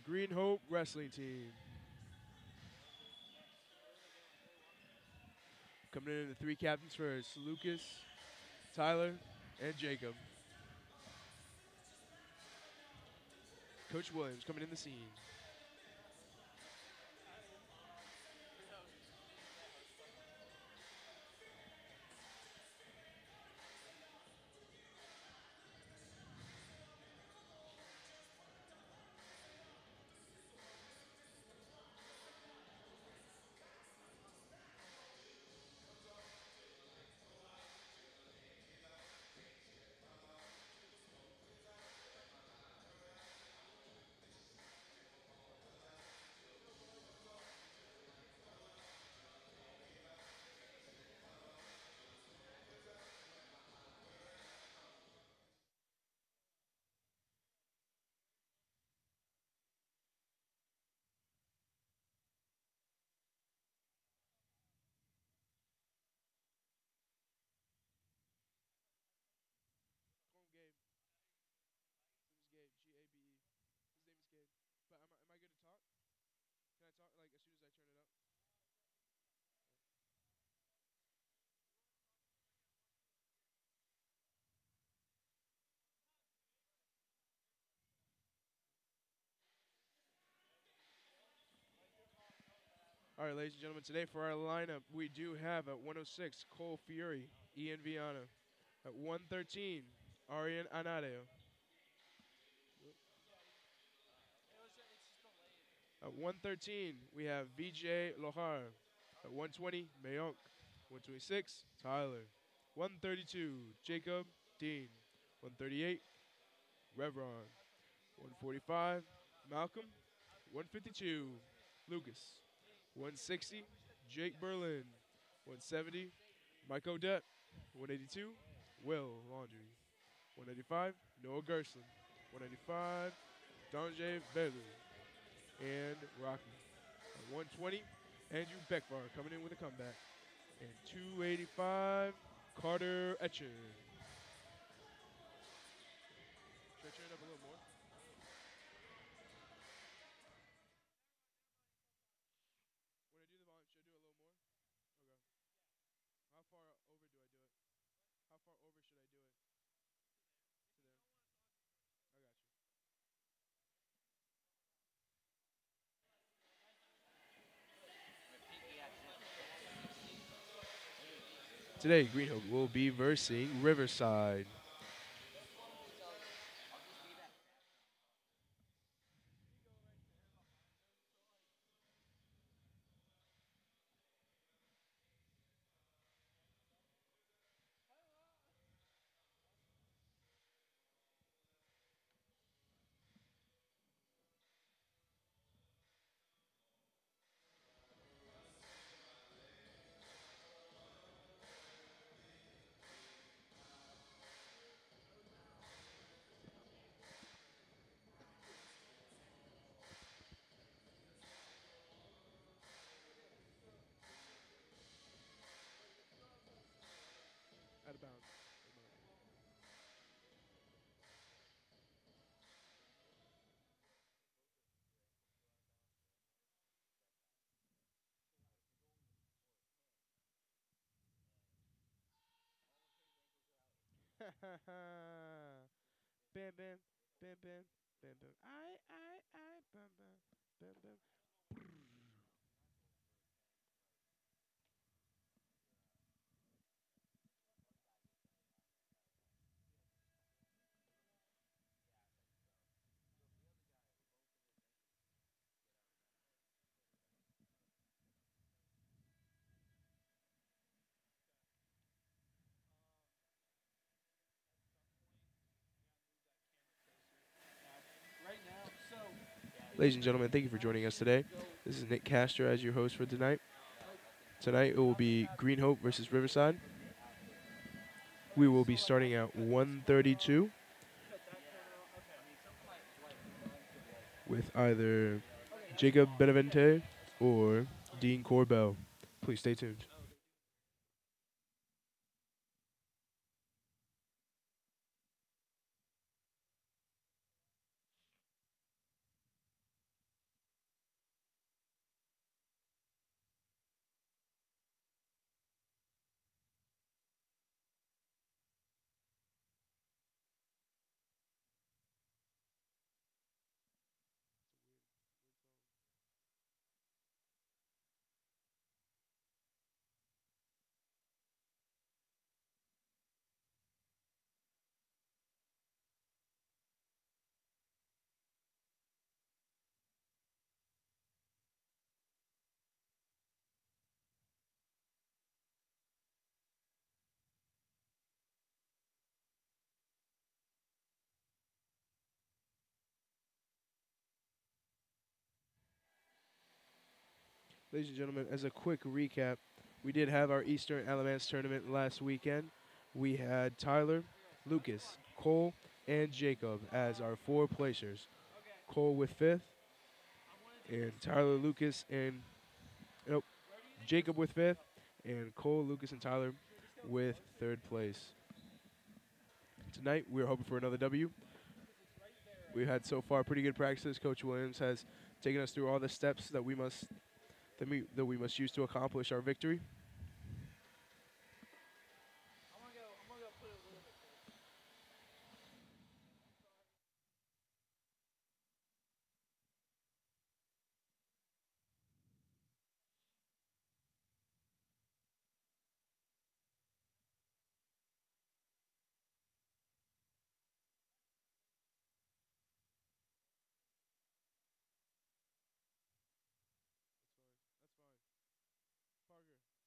Green Hope Wrestling Team. Coming in the three captains first, Lucas, Tyler, and Jacob. Coach Williams coming in the scene. All right, ladies and gentlemen, today for our lineup, we do have at 106, Cole Fury, Ian Viana. At 113, Arian Anadeo. At 113, we have VJ Lohar. At 120, Mayonk. 126, Tyler. 132, Jacob Dean. 138, Revron. 145, Malcolm. 152, Lucas. 160, Jake Berlin. 170, Mike Odette. 182, Will Laundry. 185, Noah Gerson. 195, Donjay Velu. And Rocky. At 120, Andrew Beckvar coming in with a comeback. And 285, Carter Etcher. Should I turn it up a little more? When I do the volume, should I do it a little more? Okay. How far over do I do it? How far over should I do it? To there. I got you. Today, Green Hope will be versing Riverside. Out of bounds. Bam, bam, bam, bam, bam, bam. Bam, bam, bam, bam. Ladies and gentlemen, thank you for joining us today. This is Nick Castor as your host for tonight. Tonight it will be Green Hope versus Riverside. We will be starting at 132 with either Jacob Benavente or Dean Corbell. Please stay tuned. Ladies and gentlemen, as a quick recap, we did have our Eastern Alamance tournament last weekend. We had Tyler, Lucas, Cole, and Jacob as our four placers. Cole with fifth, and Tyler, Lucas, and nope, Jacob with fifth, and Cole, Lucas, and Tyler with third place. Tonight, we're hoping for another W. We've had so far pretty good practices. Coach Williams has taken us through all the steps that we must use to accomplish our victory. That's fine. Parker.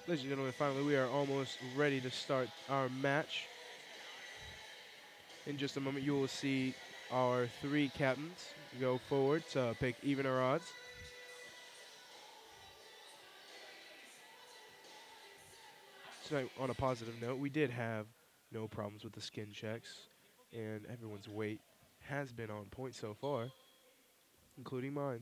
Ladies and gentlemen, finally we are almost ready to start our match. In just a moment, you will see our 3 captains go forward to pick even or odds. Tonight, on a positive note, we did have no problems with the skin checks, and everyone's weight has been on point so far, including mine.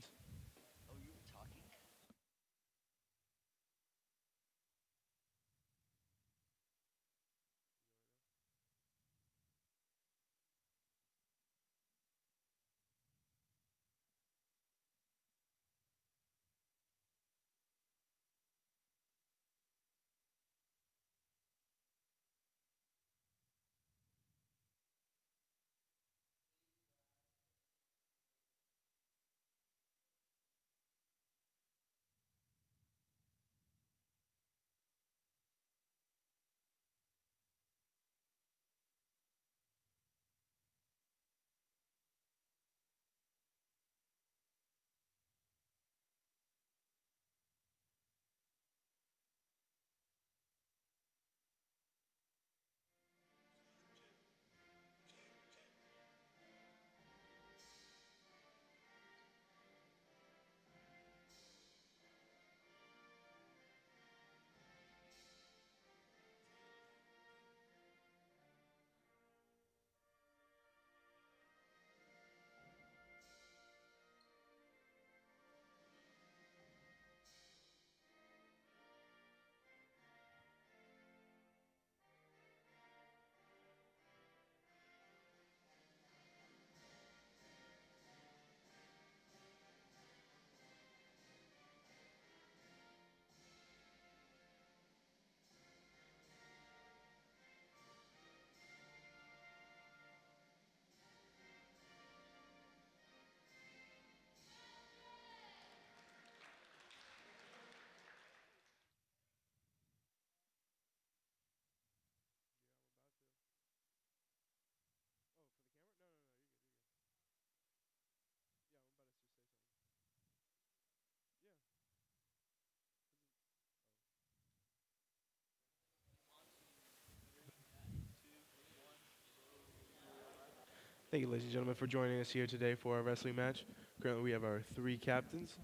Thank you, ladies and gentlemen, for joining us here today for our wrestling match. Currently, we have our 3 captains.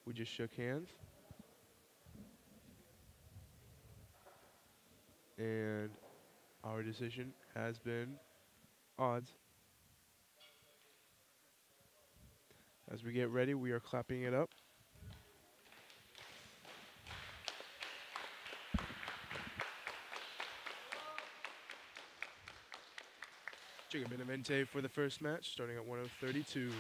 We just shook hands. And our decision has been odds. As we get ready, we are clapping it up. Jacob Benavente for the first match, starting at 1:32.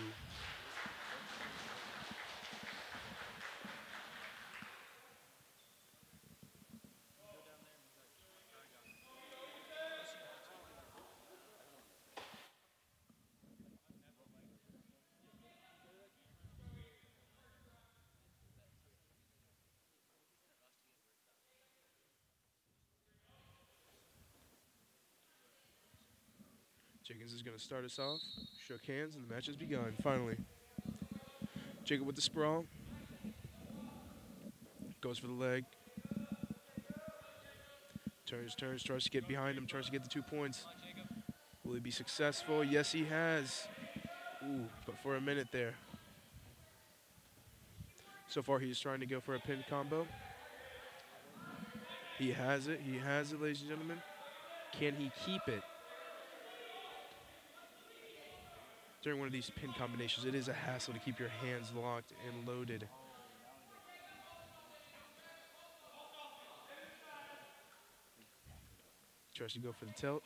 Jenkins is going to start us off. Shook hands, and the match has begun, finally. Jacob with the sprawl. Goes for the leg. Turns, tries to get behind him, tries to get the 2 points. Will he be successful? Yes, he has. Ooh, but for a minute there. So far, he's trying to go for a pin combo. He has it, ladies and gentlemen. Can he keep it? During one of these pin combinations, it is a hassle to keep your hands locked and loaded. Tries to go for the tilt.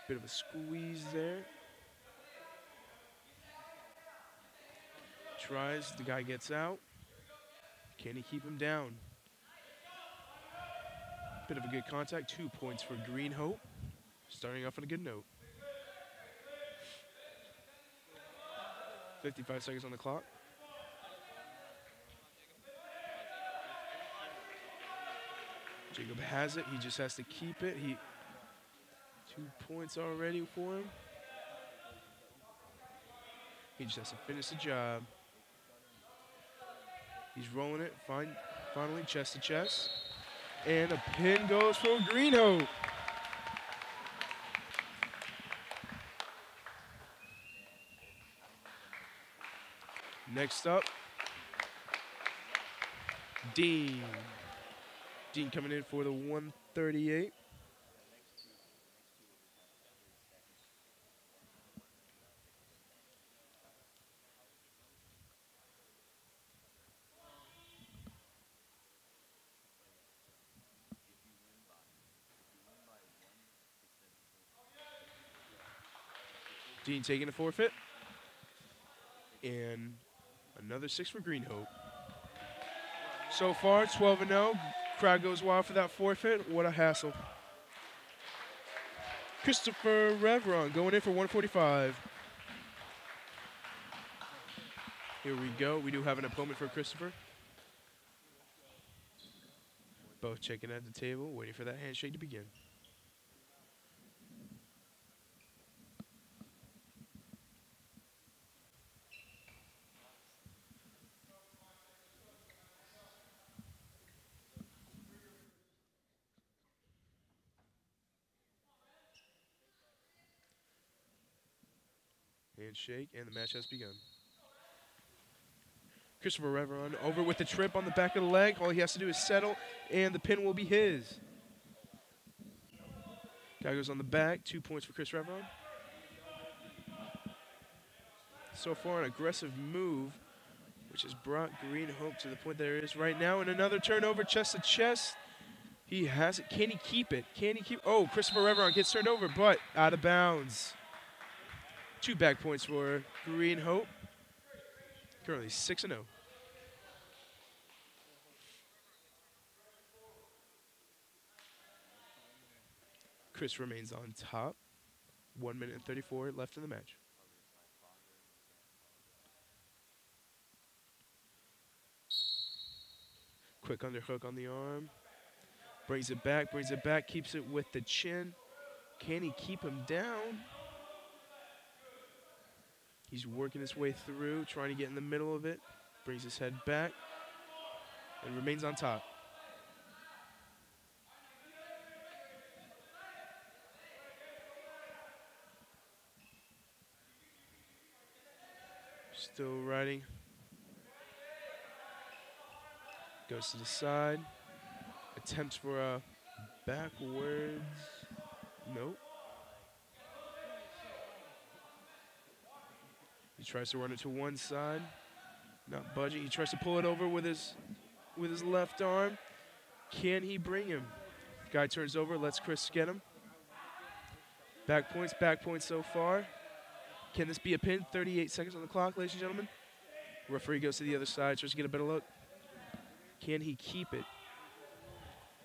Bit of a squeeze there. Tries, the guy gets out. Can he keep him down? Bit of a good contact, 2 points for Green Hope. Starting off on a good note. 55 seconds on the clock. Jacob has it, he just has to keep it. 2 points already for him. He just has to finish the job. He's rolling it. Finally, chest to chest. And a pin goes for Green Hope. Next up, Dean. Dean coming in for the 138. Dean taking a forfeit. And another 6 for Green Hope. So far, 12-0. Crowd goes wild for that forfeit. What a hassle. Christopher Revron going in for 145. Here we go. We do have an opponent for Christopher. Both checking at the table, waiting for that handshake to begin. Handshake, and the match has begun. Christopher Reveron over with the trip on the back of the leg. All he has to do is settle, and the pin will be his. Guy goes on the back. 2 points for Chris Reveron. So far, an aggressive move, which has brought Green Hope to the point there it is right now. And another turnover, chest to chest. He has it. Can he keep it? Can he keep? Oh, Christopher Reveron gets turned over, but out of bounds. 2 back points for Green Hope. Currently 6-0. Chris remains on top. 1 minute and 34 left in the match. Quick underhook on the arm. Brings it back, keeps it with the chin. Can he keep him down? He's working his way through, trying to get in the middle of it. Brings his head back and remains on top. Still riding. Goes to the side. Attempts for a backwards. Nope. He tries to run it to one side. Not budging. He tries to pull it over with his left arm. Can he bring him? Guy turns over, lets Chris get him. Back points so far. Can this be a pin? 38 seconds on the clock, ladies and gentlemen. Referee goes to the other side, tries to get a better look. Can he keep it?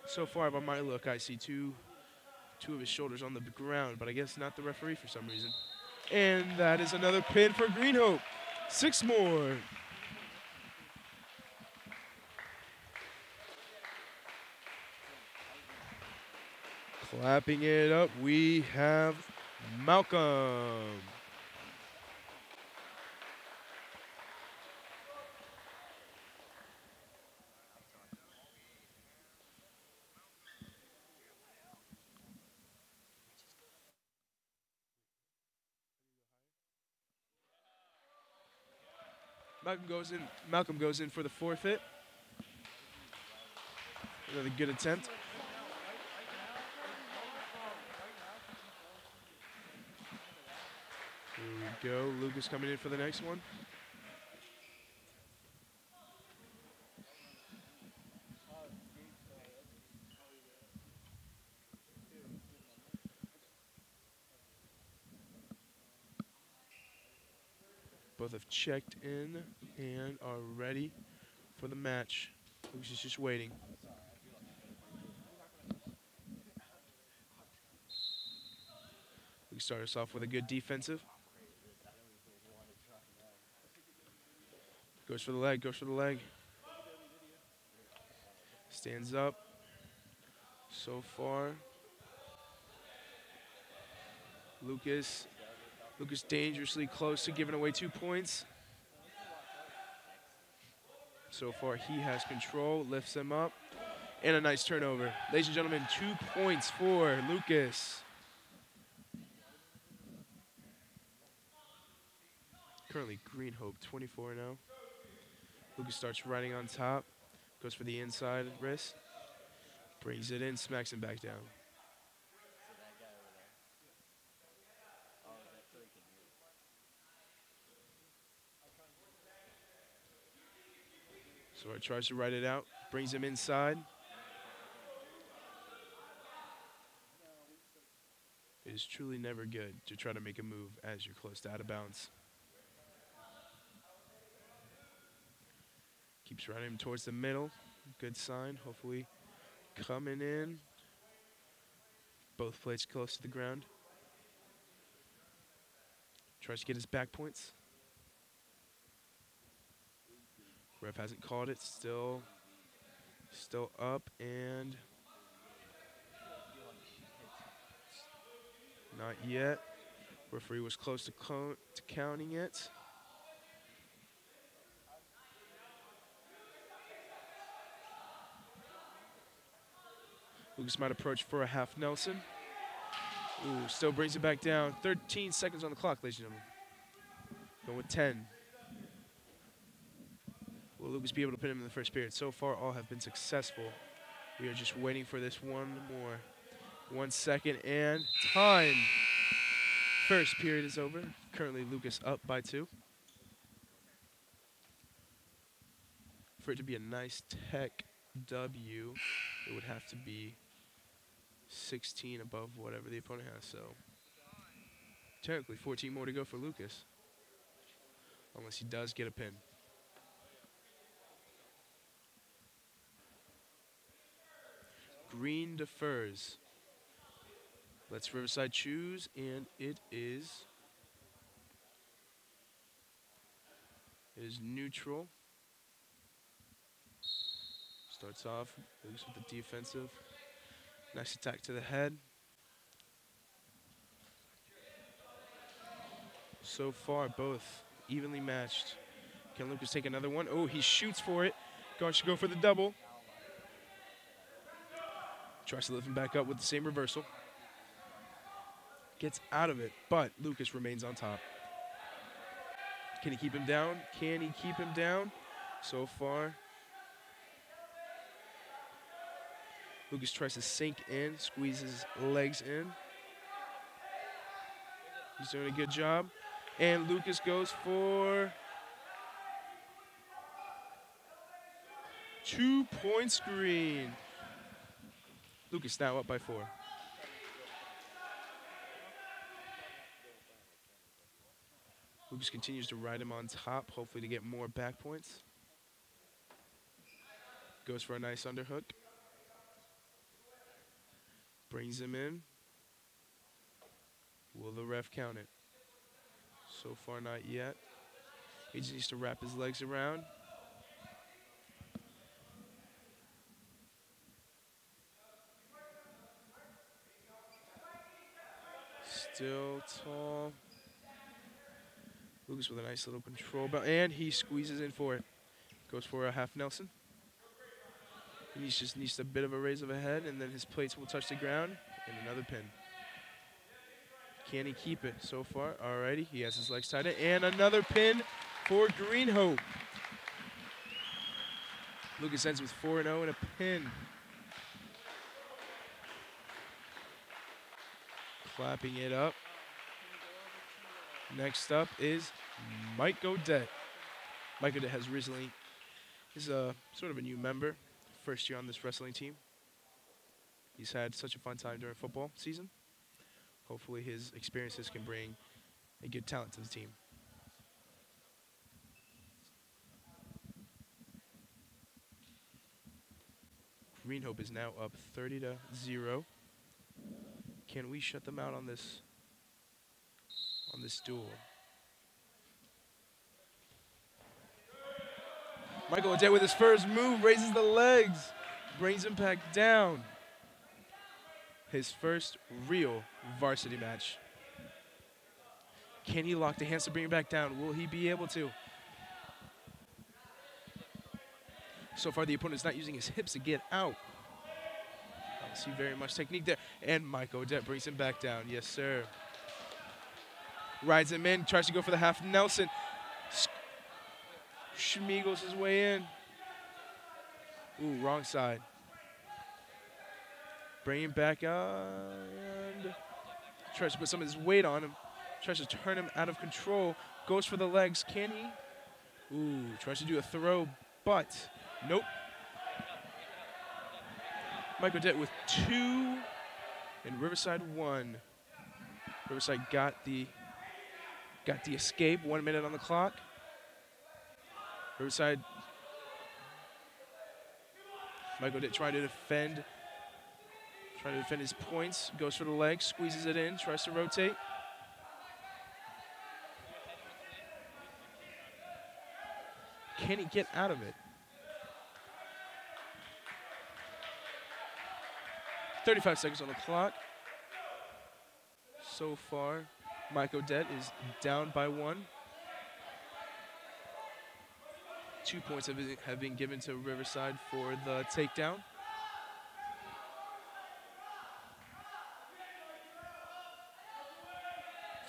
So far, by my look, I see two of his shoulders on the ground, but I guess not the referee for some reason. And that is another pin for Green Hope. 6 more. Clapping it up, we have Malcolm. Malcolm goes in for the forfeit. Another good attempt. Here we go. Lucas coming in for the next one. Both have checked in and are ready for the match. Lucas is just waiting. We start us off with a good defensive. Goes for the leg. Stands up. So far, Lucas dangerously close to giving away 2 points. So far, he has control, lifts him up, and a nice turnover. Ladies and gentlemen, 2 points for Lucas. Currently, Green Hope 24-0. Lucas starts riding on top, goes for the inside wrist, brings it in, smacks him back down. So he tries to ride it out, brings him inside. It is truly never good to try to make a move as you're close to out of bounds. Keeps riding him towards the middle. Good sign, hopefully coming in. Both plates close to the ground. Tries to get his back points. Ref hasn't called it, still up and not yet. Referee was close to counting it. Lucas might approach for a half Nelson. Ooh, still brings it back down. 13 seconds on the clock, ladies and gentlemen. Going with 10. Will Lucas be able to pin him in the first period? So far, all have been successful. We are just waiting for this one more. 1 second and time. First period is over. Currently, Lucas up by 2. For it to be a nice tech W, it would have to be 16 above whatever the opponent has. So technically 14 more to go for Lucas. Unless he does get a pin. Green defers. Let's Riverside choose, and it is neutral. Starts off, Lucas with the defensive. Nice attack to the head. So far, both evenly matched. Can Lucas take another one? Oh, he shoots for it. Going to go for the double. Tries to lift him back up with the same reversal. Gets out of it, but Lucas remains on top. Can he keep him down? Can he keep him down? So far, Lucas tries to sink in, squeezes legs in. He's doing a good job. And Lucas goes for 2 points green. Lucas now up by 4. Lucas continues to ride him on top, hopefully to get more back points. Goes for a nice underhook. Brings him in. Will the ref count it? So far, not yet. He just needs to wrap his legs around. Still tall. Lucas with a nice little control belt, and he squeezes in for it. Goes for a half Nelson. He just needs a bit of a raise of a head, and then his plates will touch the ground, and another pin. Can he keep it so far? Alrighty, he has his legs tied in, and another pin for Green Hope. Lucas ends with 4-0 and a pin. Clapping it up. Next up is Mike Odette. Mike Odette has recently, is a sort of a new member, first year on this wrestling team. He's had such a fun time during football season. Hopefully his experiences can bring a good talent to the team. Green Hope is now up 30-0. Can we shut them out on this duel? Michael Odette with his first move, raises the legs, brings him back down. His first real varsity match. Can he lock the hands to bring him back down? Will he be able to? So far, the opponent is not using his hips to get out. I don't see very much technique there. And Mike Odette brings him back down. Yes, sir. Rides him in, tries to go for the half Nelson. Schmeagles his way in. Ooh, wrong side. Bring him back up and tries to put some of his weight on him. Tries to turn him out of control. Goes for the legs. Can he? Ooh, tries to do a throw, but nope. Mike Odette with 2 and Riverside 1. Riverside got the escape. 1 minute on the clock. Riverside. Mike Odette trying to defend his points. Goes for the leg, squeezes it in, tries to rotate. Can he get out of it? 35 seconds on the clock. So far, Mike Odette is down by 1. 2 points have been given to Riverside for the takedown.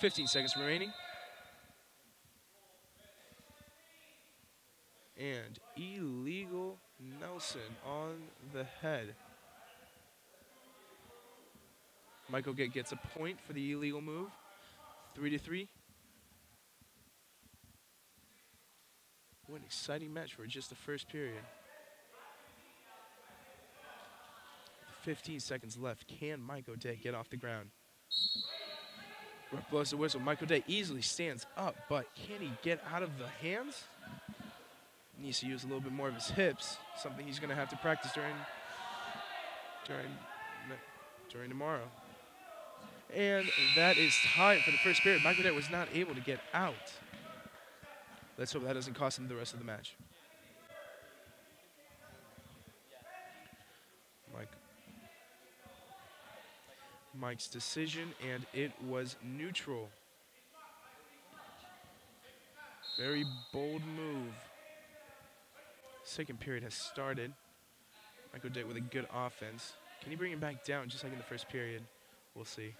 .15 seconds remaining. And illegal Nelson on the head. Mike Odette gets a point for the illegal move. 3-3. What an exciting match for just the first period. 15 seconds left. Can Mike Odette get off the ground? Ref blows the whistle. Mike Odette easily stands up, but can he get out of the hands? Needs to use a little bit more of his hips, something he's going to have to practice during tomorrow. And that is time for the first period. Mike Odette was not able to get out. Let's hope that doesn't cost him the rest of the match. Mike's decision, and it was neutral. Very bold move. Second period has started. Mike Odette with a good offense. Can he bring him back down just like in the first period? We'll see.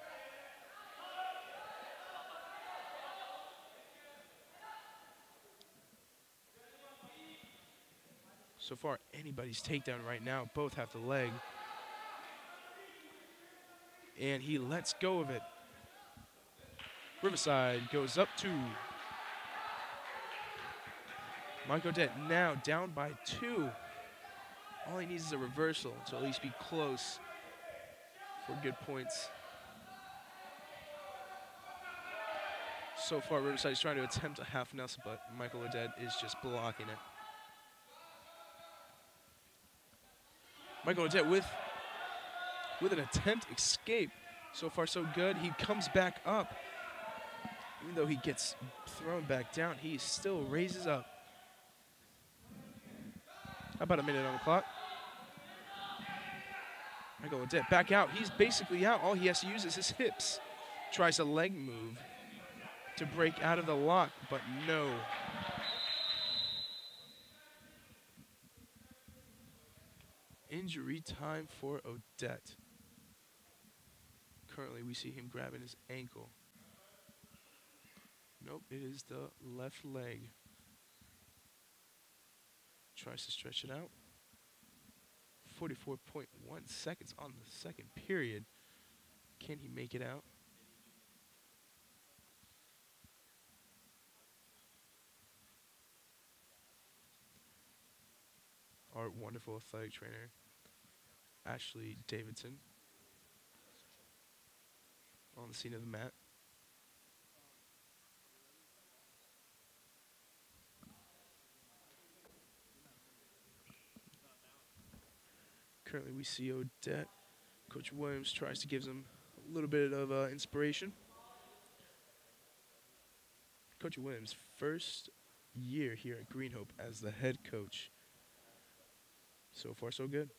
So far, anybody's takedown right now. Both have the leg. And he lets go of it. Riverside goes up 2. Mike Odette now down by 2. All he needs is a reversal to at least be close for good points. So far, Riverside is trying to attempt a half Nelson, but Michael Odette is just blocking it. Michael Odette with an attempt escape. So far, so good. He comes back up. Even though he gets thrown back down, he still raises up. About a minute on the clock. Michael Odette back out. He's basically out. All he has to use is his hips. Tries a leg move to break out of the lock, but no. Injury time for Odette. Currently, we see him grabbing his ankle. Nope, it is the left leg. Tries to stretch it out. 44.1 seconds on the second period. Can he make it out? Our wonderful athletic trainer, Ashley Davidson, on the scene of the mat. Currently we see Odette. Coach Williams tries to give him a little bit of inspiration. Coach Williams' first year here at Green Hope as the head coach. So far, so good.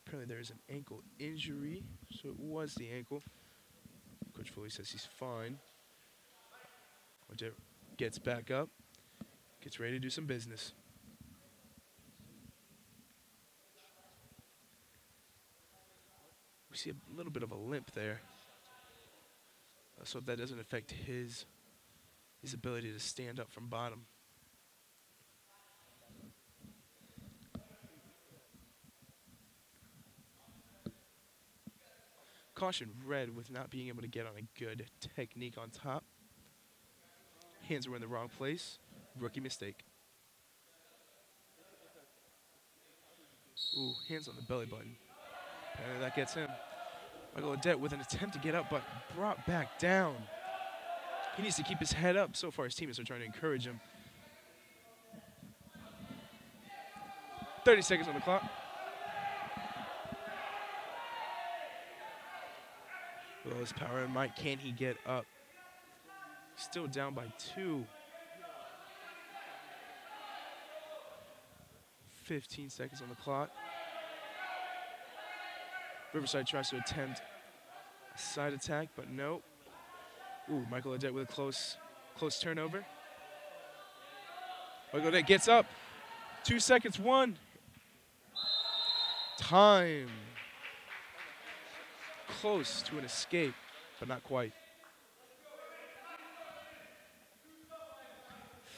Apparently there is an ankle injury, so it was the ankle. Coach Foley says he's fine. Odette gets back up, gets ready to do some business. We see a little bit of a limp there. Let's hope that doesn't affect his ability to stand up from bottom. Caution red with not being able to get on a good technique on top. Hands were in the wrong place. Rookie mistake. Ooh, hands on the belly button. Apparently that gets him. MacLeod with an attempt to get up, but brought back down. He needs to keep his head up. So far, his teammates are trying to encourage him. 30 seconds on the clock. With all his power and might, can he get up? Still down by 2. 15 seconds on the clock. Riverside tries to attempt a side attack, but no. Ooh, MacLeod with a close turnover. MacLeod gets up. 2 seconds, 1. Time. Close to an escape, but not quite.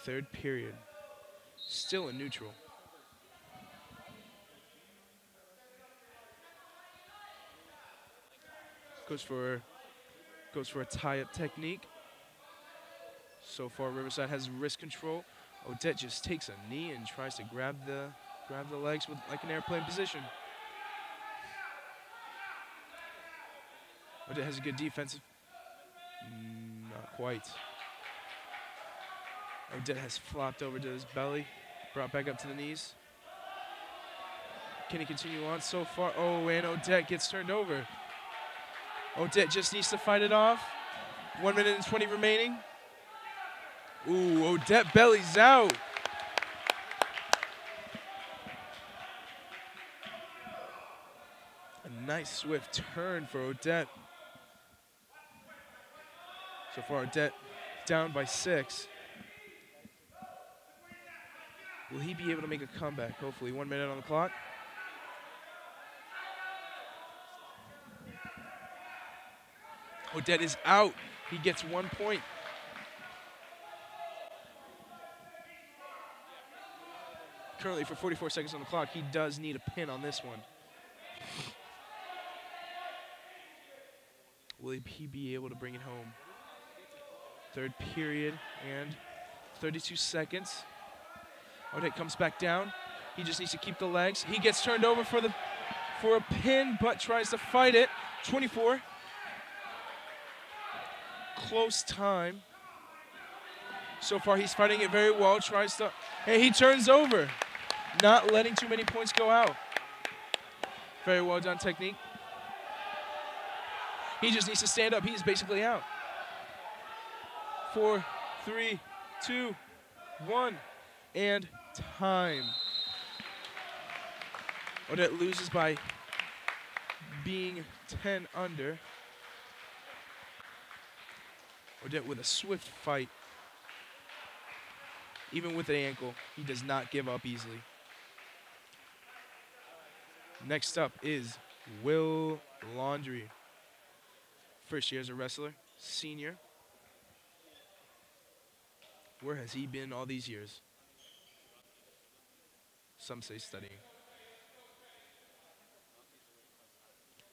Third period. Still in neutral. Goes for a tie-up technique. So far, Riverside has wrist control. Odette just takes a knee and tries to grab the legs with like an airplane position. Odette has a good defensive. Not quite. Odette has flopped over to his belly, brought back up to the knees. Can he continue on so far? Oh, and Odette gets turned over. Odette just needs to fight it off. 1 minute and 20 remaining. Ooh, Odette bellies out. A nice swift turn for Odette. So far, Odette down by 6. Will he be able to make a comeback? Hopefully, 1 minute on the clock. Odette is out. He gets 1 point. Currently, for 44 seconds on the clock, he does need a pin on this one. Will he be able to bring it home? Third period and 32 seconds. Odette comes back down. He just needs to keep the legs. He gets turned over for a pin, but tries to fight it. 24. Close time. So far, he's fighting it very well. Tries to, and he turns over, not letting too many points go out. Very well done technique. He just needs to stand up. He's basically out. 4, 3, 2, 1, and time. Odette loses by being 10 under. Odette with a swift fight. Even with an ankle, he does not give up easily. Next up is Will Laundrie. First year as a wrestler, senior. Where has he been all these years? Some say studying.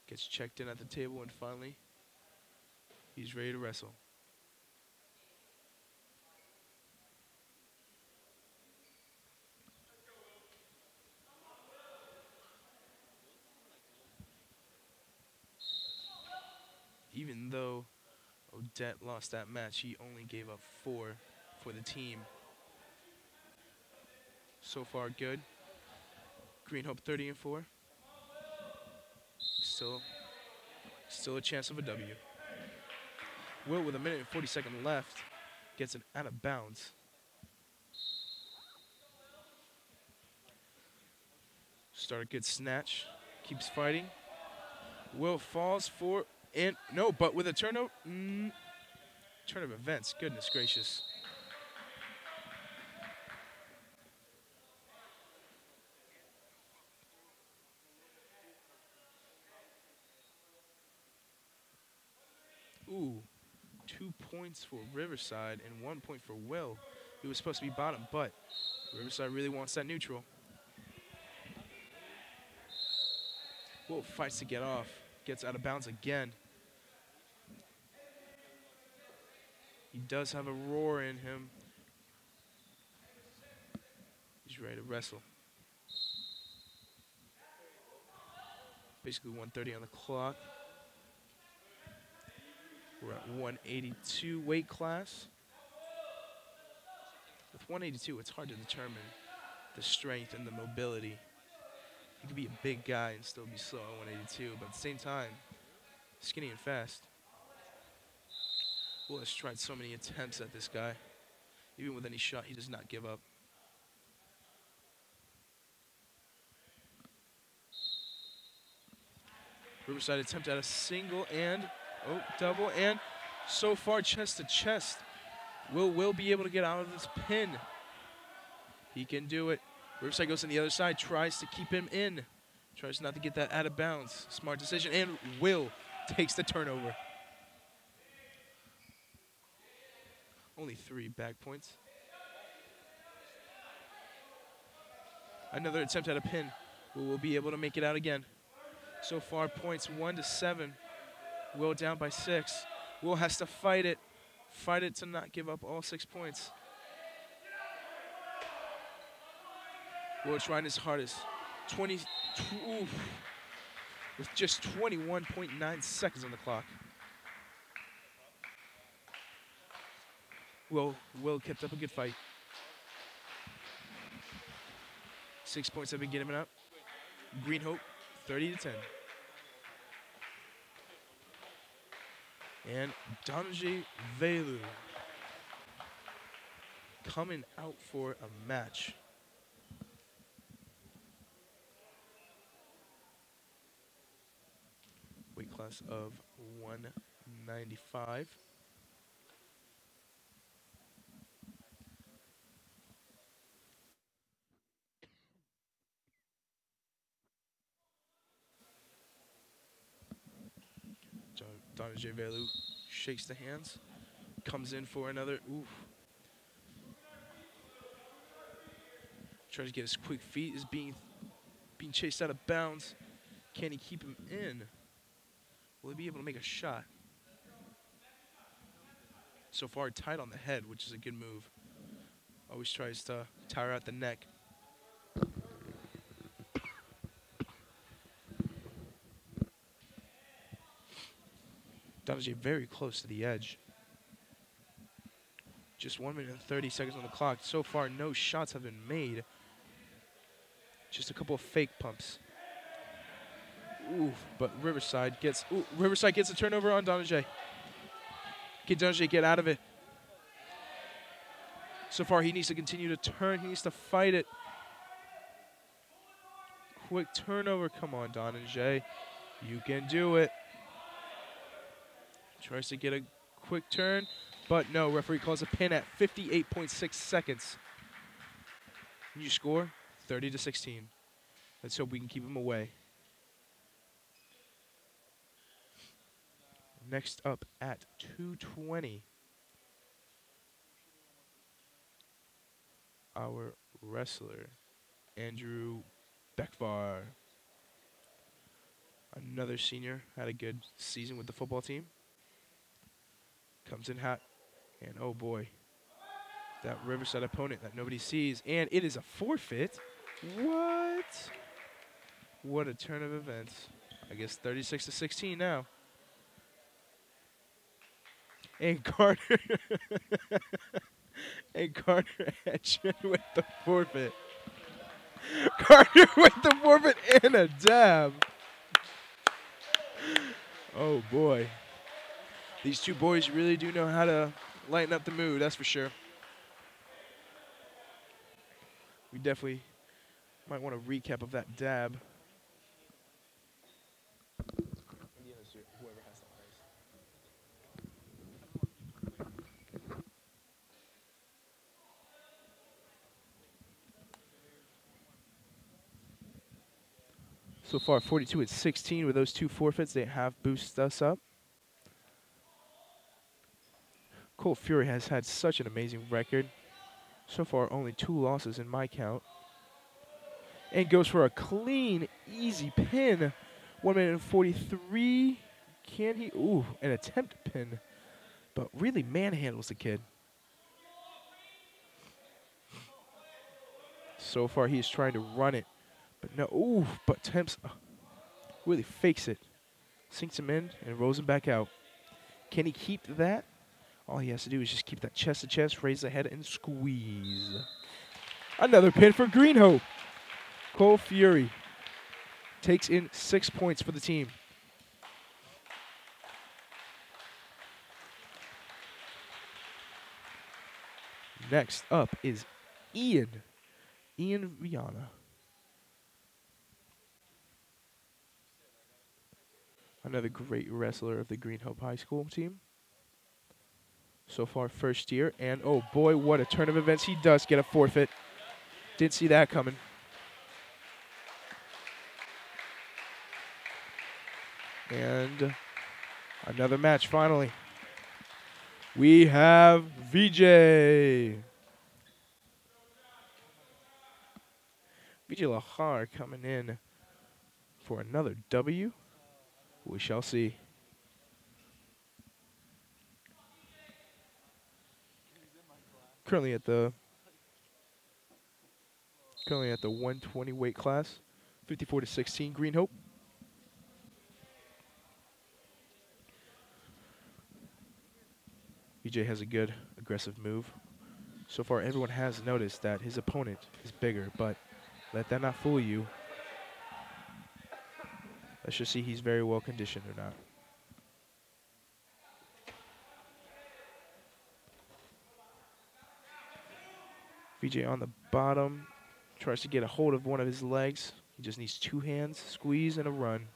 Gets checked in at the table, and finally, he's ready to wrestle. Even though Odette lost that match, he only gave up 4 for the team. So far, good. Green Hope 30-4. Still a chance of a W. Will, with 1 minute and 40 seconds left, gets it out of bounds. Start a good snatch. Keeps fighting. Will falls for, and no, but with a turnover. Turn of events, goodness gracious. Ooh, 2 points for Riverside and 1 point for Will. He was supposed to be bottom, but Riverside really wants that neutral. Will fights to get off, gets out of bounds again. He does have a roar in him. He's ready to wrestle. Basically 1:30 on the clock. We're at 182 weight class. With 182, it's hard to determine the strength and the mobility. You could be a big guy and still be slow at 182, but at the same time, skinny and fast. Will has tried so many attempts at this guy. Even with any shot, he does not give up. Riverside attempt at a single and, oh, double, and so far chest to chest. Will be able to get out of this pin. He can do it. Riverside goes on the other side, tries to keep him in. Tries not to get that out of bounds. Smart decision, and Will takes the turnover. Only 3 back points. Another attempt at a pin. Will be able to make it out again. So far, points 1-7. Will down by 6. Will has to fight it. Fight it to not give up all 6 points. Will trying his hardest. 20, oof, with just 21.9 seconds on the clock. Will kept up a good fight. 6 points have been getting him up. Green Hope, 30-10. And Matej Vranic coming out for a match. Weight class of 195. Matej Vranic shakes the hands, comes in for another. Oof. Tries to get his quick feet. Is being chased out of bounds. Can he keep him in? Will he be able to make a shot? So far, tight on the head, which is a good move. Always tries to tire out the neck. Matej very close to the edge. Just 1 minute and 30 seconds on the clock. So far, no shots have been made. Just a couple of fake pumps. Ooh, but Riverside gets a turnover on Matej. Can Matej get out of it? So far, he needs to continue to turn. He needs to fight it. Quick turnover. Come on, Matej. You can do it. Tries to get a quick turn, but no. Referee calls a pin at 58.6 seconds. New score, 30-16. Let's hope we can keep him away. Next up at 220, our wrestler, Andrew Beckvar. Another senior, had a good season with the football team. Comes in hot, and oh boy, that Riverside opponent that nobody sees, and it is a forfeit. What? What a turn of events. I guess 36-16 now. And Carter, and Carter Etchen with the forfeit. Carter with the forfeit and a dab. Oh boy. These two boys really do know how to lighten up the mood, that's for sure. We definitely might want a recap of that dab. Whoever has the So far, 42-16 with those 2 forfeits. They have boosted us up. Colt Fury has had such an amazing record. So far, only 2 losses in my count. And goes for a clean, easy pin. 1 minute and 43. Can he? Ooh, an attempt pin. But really manhandles the kid. So far, he's trying to run it. But no, ooh, but attempts, really fakes it. Sinks him in and rolls him back out. Can he keep that? All he has to do is just keep that chest to chest, raise the head, and squeeze. Another pin for Green Hope. Colt Fury takes in 6 points for the team. Next up is Ian Viana. Another great wrestler of the Green Hope High School team. So far, first year, and oh boy, what a turn of events. He does get a forfeit. Didn't see that coming. And another match, finally. We have VJ. VJ Lahar coming in for another W. We shall see. Currently at the 120 weight class, 54-16 Green Hope. VJ has a good aggressive move. So far, everyone has noticed that his opponent is bigger, but let that not fool you. Let's just see he's very well conditioned or not. VJ on the bottom, tries to get a hold of one of his legs. He just needs 2 hands, squeeze, and a run.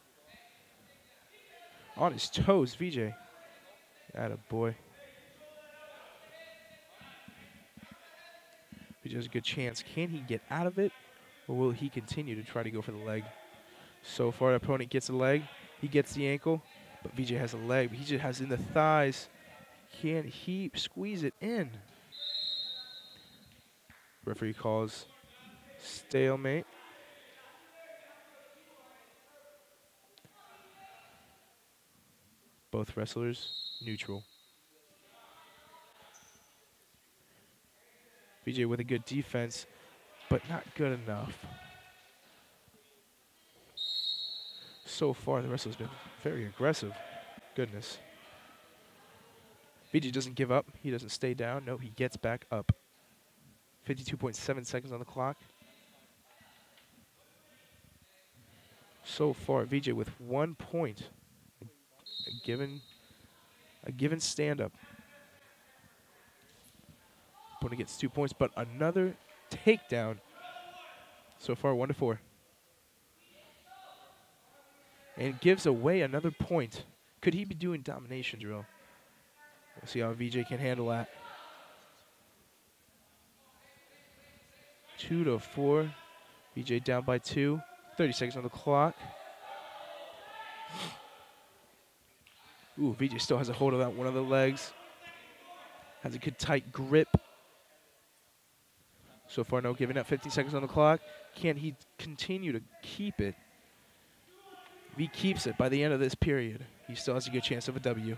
On his toes, VJ. Attaboy. VJ has a good chance. Can he get out of it, or will he continue to try to go for the leg? So far, the opponent gets a leg. He gets the ankle, but VJ has a leg. But he just has in the thighs. Can he squeeze it in? Referee calls stalemate. Both wrestlers neutral. VJ with a good defense, but not good enough. So far, the wrestler's been very aggressive. Goodness. VJ doesn't give up. He doesn't stay down. No, he gets back up. 52.7 seconds on the clock. So far, VJ with 1 point. A given stand-up. Opponent gets 2 points, but another takedown. So far, 1-4. And gives away another point. Could he be doing domination drill? We'll see how VJ can handle that. 2-4. VJ down by 2. 30 seconds on the clock. Ooh, VJ still has a hold of that one of the legs. Has a good tight grip. So far, no giving up. 15 seconds on the clock. Can he continue to keep it? If he keeps it by the end of this period, he still has a good chance of a W.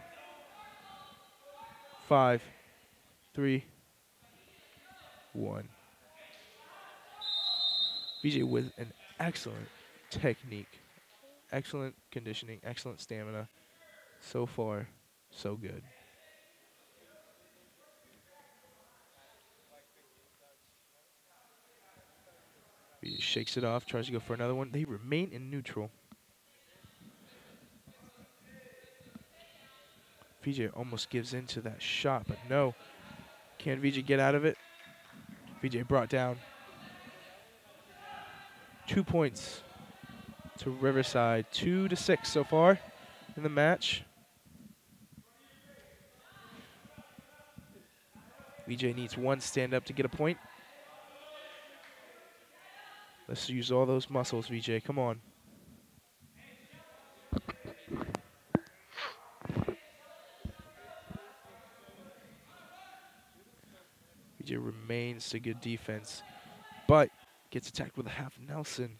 5, 3, 1. VJ with an excellent technique, excellent conditioning, excellent stamina. So far, so good. VJ shakes it off, tries to go for another one. They remain in neutral. VJ almost gives into that shot, but no. Can VJ get out of it? VJ brought down. 2 points to Riverside. 2-6 so far in the match. VJ needs 1 stand-up to get a point. Let's use all those muscles, VJ. Come on. remains to good defense, but gets attacked with a half Nelson.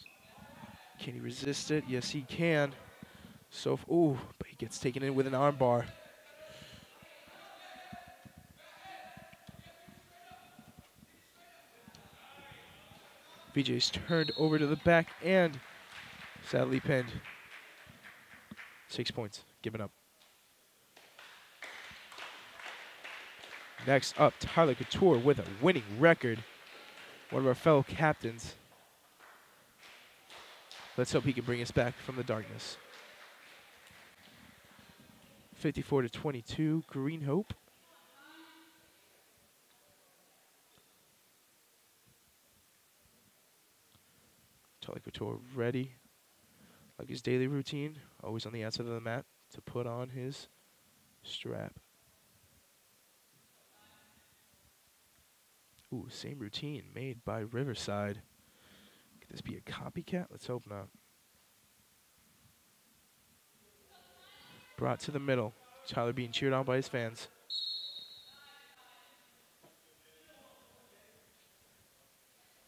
Can he resist it? Yes, he can. So, ooh, but he gets taken in with an arm bar. VJ's turned over to the back and sadly pinned. 6 points, given up. Next up, Tyler Couture with a winning record. One of our fellow captains. Let's hope he can bring us back from the darkness. 54-22, Green Hope. Tyler Couture ready, like his daily routine, always on the outside of the mat to put on his strap. Ooh, same routine made by Riverside. Could this be a copycat? Let's hope not. Brought to the middle. Tyler being cheered on by his fans.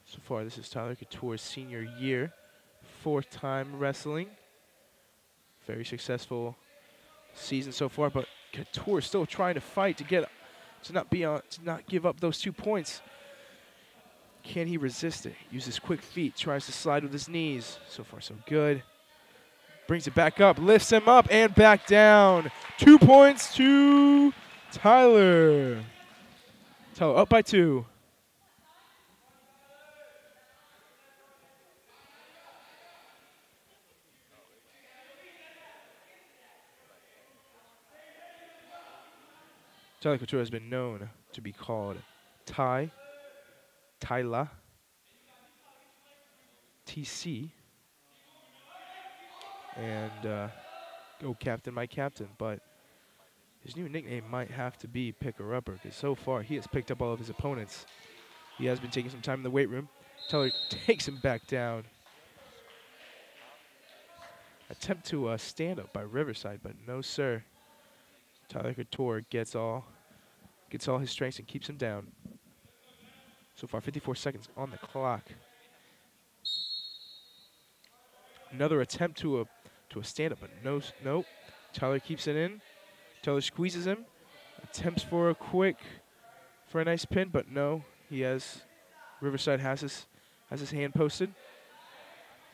So far, this is Tyler Couture's senior year. 4th time wrestling. Very successful season so far, but Couture still trying to fight to not give up those 2 points. Can he resist it? Uses quick feet, tries to slide with his knees. So far, so good. Brings it back up, lifts him up, and back down. 2 points to Tyler. Tyler up by 2. Tyler Couture has been known to be called Tyla, TC, and Go Captain, my captain, but his new nickname might have to be Picker-Upper, because so far he has picked up all of his opponents. He has been taking some time in the weight room. Tyler takes him back down. Attempt to stand up by Riverside, but no sir. Tyler Couture gets all his strengths and keeps him down. So far, 54 seconds on the clock. Another attempt to a stand-up, but nope. Tyler keeps it in. Tyler squeezes him. Attempts for a nice pin, but no. Riverside has his hand posted.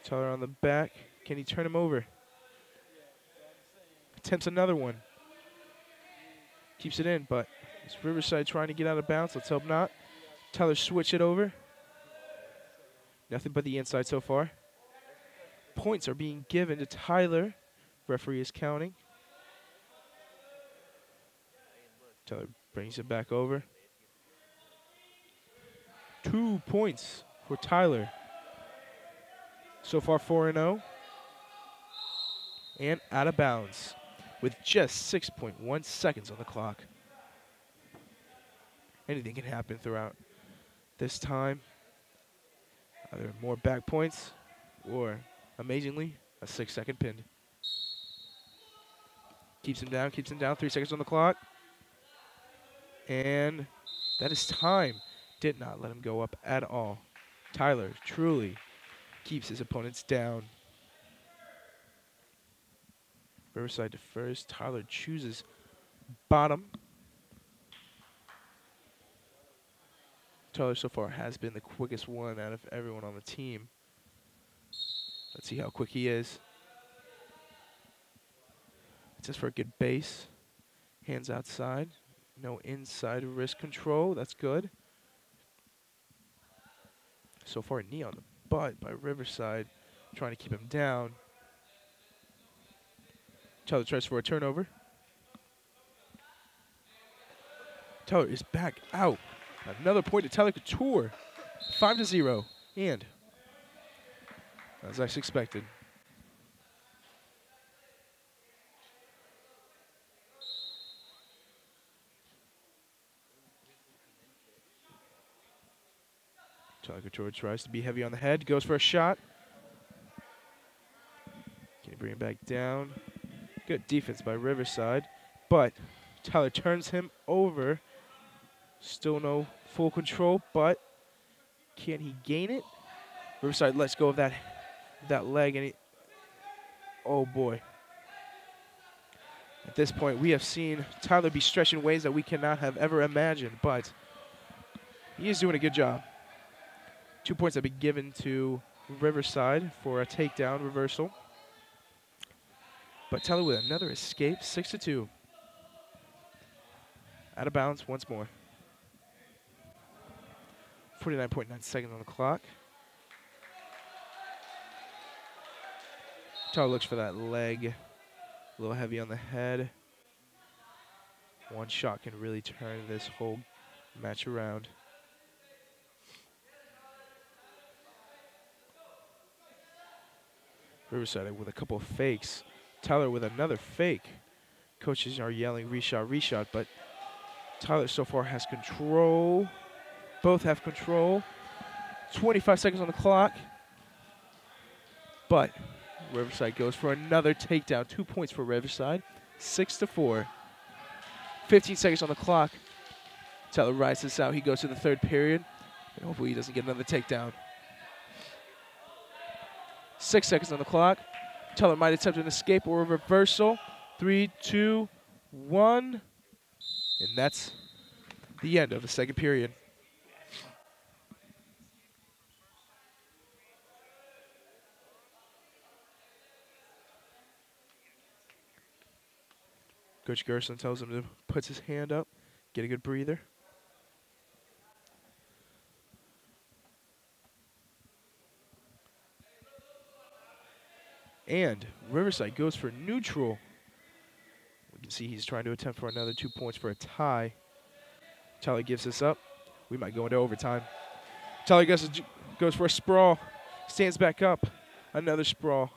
Tyler on the back. Can he turn him over? Attempts another one. Keeps it in, but is Riverside trying to get out of bounds? Let's hope not. Tyler switch it over. Nothing but the inside so far. Points are being given to Tyler. Referee is counting. Tyler brings it back over. 2 points for Tyler. So far 4-0. And out of bounds with just 6.1 seconds on the clock. Anything can happen throughout this time. Either more back points or, amazingly, a 6-second pin. Keeps him down, 3 seconds on the clock. And that is time. Did not let him go up at all. Tyler truly keeps his opponents down. Riverside defers. Tyler chooses bottom. Tyler so far has been the quickest one out of everyone on the team. Let's see how quick he is. Just for a good base. Hands outside. No inside wrist control. That's good. So far, a knee on the butt by Riverside, trying to keep him down. Tyler tries for a turnover. Tyler is back out. Another point to Tyler Couture. 5-0. And as I expected. Tyler Couture tries to be heavy on the head, goes for a shot. Can he bring it back down? Good defense by Riverside, but Tyler turns him over. Still no full control, but can he gain it? Riverside lets go of that leg, and oh boy. At this point, we have seen Tyler be stretched in ways that we cannot have ever imagined, but he is doing a good job. 2 points have been given to Riverside for a takedown reversal. But Tyler with another escape, 6-2. Out of bounds once more. 49.9 seconds on the clock. Tyler looks for that leg. A little heavy on the head. One shot can really turn this whole match around. Riverside with a couple of fakes. Tyler with another fake. Coaches are yelling reshot, reshot, but Tyler so far has control. Both have control. 25 seconds on the clock. But Riverside goes for another takedown. 2 points for Riverside. 6-4. 15 seconds on the clock. Tyler rises out. He goes to the third period. And hopefully he doesn't get another takedown. 6 seconds on the clock. Tyler might attempt an escape or a reversal. 3, 2, 1. And that's the end of the second period. Coach Gerson tells him to put his hand up, get a good breather. And Riverside goes for neutral. We can see he's trying to attempt for another 2 points for a tie. Tyler gives this up. We might go into overtime. Tyler goes for a sprawl. Stands back up. Another sprawl.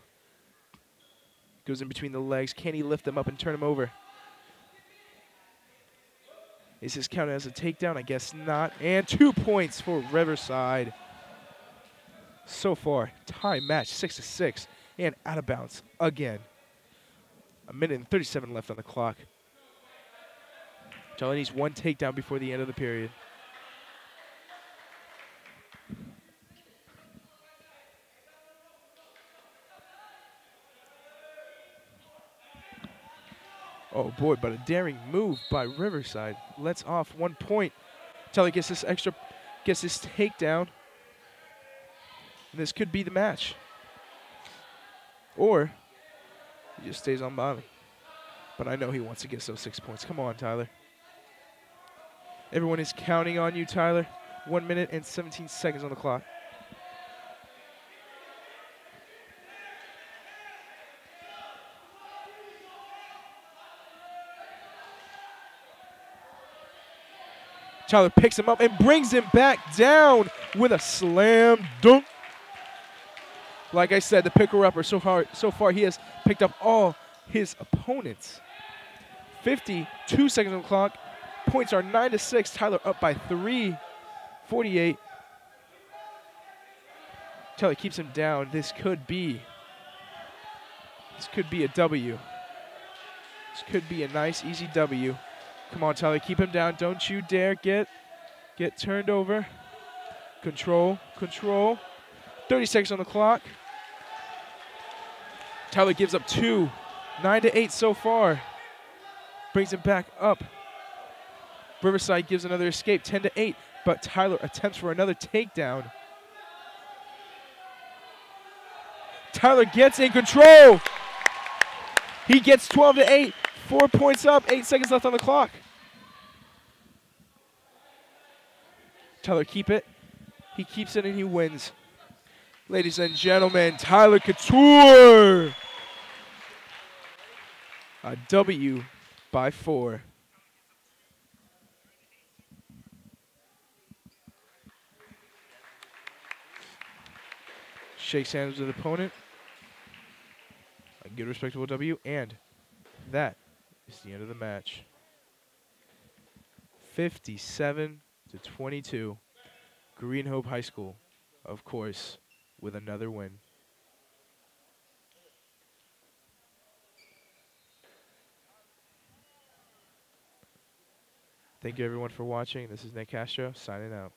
Goes in between the legs. Can he lift them up and turn him over? Is this counted as a takedown? I guess not. And 2 points for Riverside. So far, tie match, 6-6. And out of bounds again. 1:37 left on the clock. Tyler needs one takedown before the end of the period. Oh boy, but a daring move by Riverside. Lets off 1 point. Tyler gets this takedown. And this could be the match. Or he just stays on bottom. But I know he wants to get those 6 points. Come on, Tyler. Everyone is counting on you, Tyler. 1 minute and 17 seconds on the clock. Tyler picks him up and brings him back down with a slam dunk. Like I said, the picker-upper so far he has picked up all his opponents. 52 seconds on the clock. Points are 9-6. Tyler up by 3. 48. Tyler keeps him down. This could be a W. This could be a nice, easy W. Come on, Tyler, keep him down. Don't you dare get turned over. Control, control. 30 seconds on the clock. Tyler gives up 2. 9-8 so far. Brings him back up. Riverside gives another escape, 10-8. But Tyler attempts for another takedown. Tyler gets in control. He gets 12-8. 4 points up, 8 seconds left on the clock. Tyler keep it. He keeps it and he wins. Ladies and gentlemen, Tyler Couture. A W by 4. Shakes hands with the opponent. A good, respectable W, and that is the end of the match. 57-22. Green Hope High School, of course, with another win. Thank you everyone for watching. This is Nick Castro signing out.